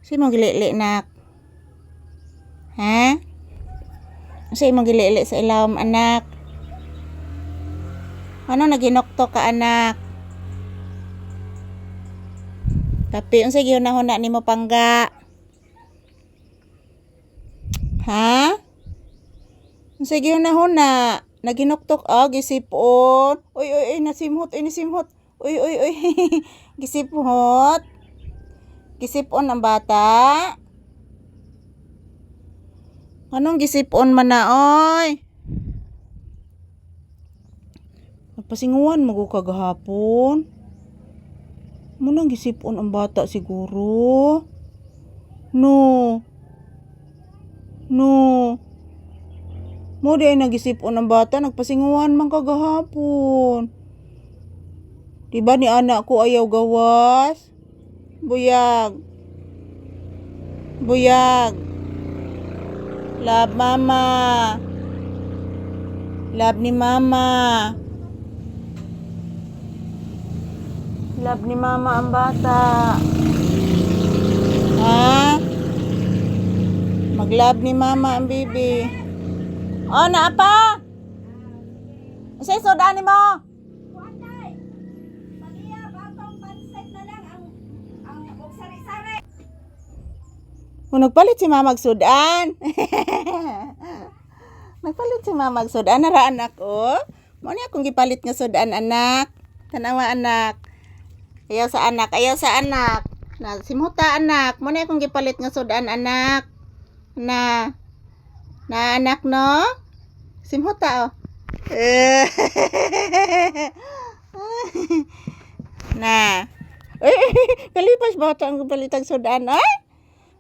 Si mo gilili nak. Ha? Si mo gilili sa ilawom anak. Ano naginokto ka anak? Tapi unsa gihunahuna nimo pangga? Ha? Unsa gihunahuna? Naginoktok gisipon. Uy nasimhot, nasimhot. Uy. Gisipot. Gisipon ang bata. Anong gisipon man na oy? Nagpasinguan mo kagahapon. Munang gisipon ang bata siguro. No. Mo di ay nagisipon ang bata, nagpasinguan man kagahapon. Diba ni anak ko ayaw gawas? Buyag. Love mama. Love ni mama. Love ni mama ang bata. Ha? Mag-love ni mama ang baby. Oh, naapa? Say soda ni mo. Nagpalit si mama sudan. Nagpalit si mama sudan nara anak oh. Mo ni akong gipalit nga sudan anak. Tanawa anak. Ayaw sa anak. Na simhuta anak. Mo ni akong gipalit nga sudan anak. Na anak no. Simhuta oh. Na. Kalipas bata ang palitag sudan ay.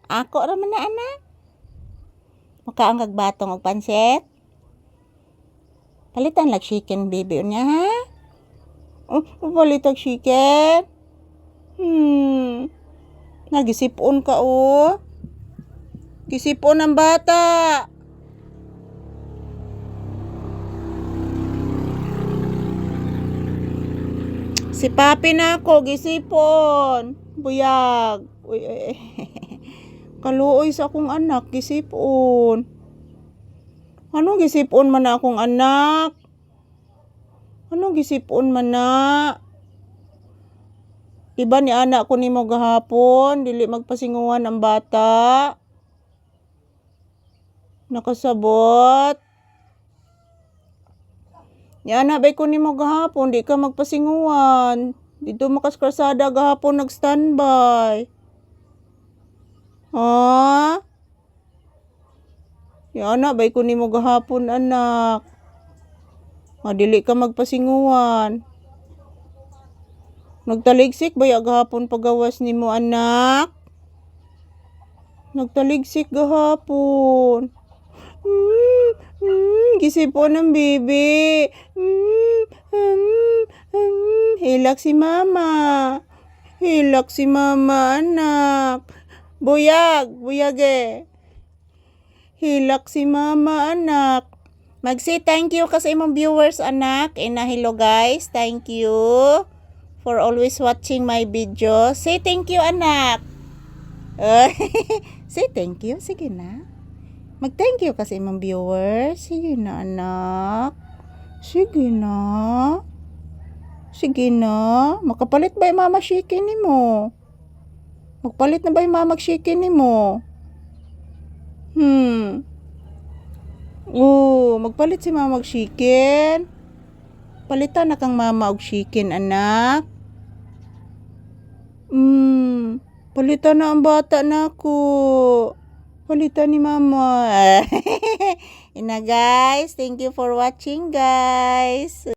Ako raman na anak. Makaangag batong og pansit. Palitan lag chicken baby unya ha. Palitag chicken. Nagisipon ka oh. Gisipon ang bata. Si papi na ako gisipon. Buyag. Uy. Kaluoy sa akong anak, gisipon. Anong gisipon man na akong anak? Anong gisipon man na? Diba ni anak ko nimo gahapon, dili magpasinguhan ang bata. Nakasabot. Ni anak bay ko nimo gahapon, di ka magpasinguhan. Dito makaskrasada gahapon nag-standby. Ha? Yana, bay ko nimo gahapon anak. Dili ka magpasinguan. Nagtaligsik ba gahapon pagawas nimo anak? Nagtaligsik gahapon. Gisipon ng bibi. Hilak si mama anak. Buyag eh. Hilak si mama anak. Mag-say thank you kasi imong viewers anak. Hello guys, thank you for always watching my video. Say thank you anak. Say thank you, sige na. Mag-thank you kasi imong viewers. Sige na anak. Sige na. Makapalit ba yung mama chicken nimo? Magpalit na ba yung mama chicken nimo? Magpalit si mama chicken. Palitan na kang mama og chicken anak. Palitan na ang bata nako. Palitan ni mama. Ina guys, thank you for watching guys.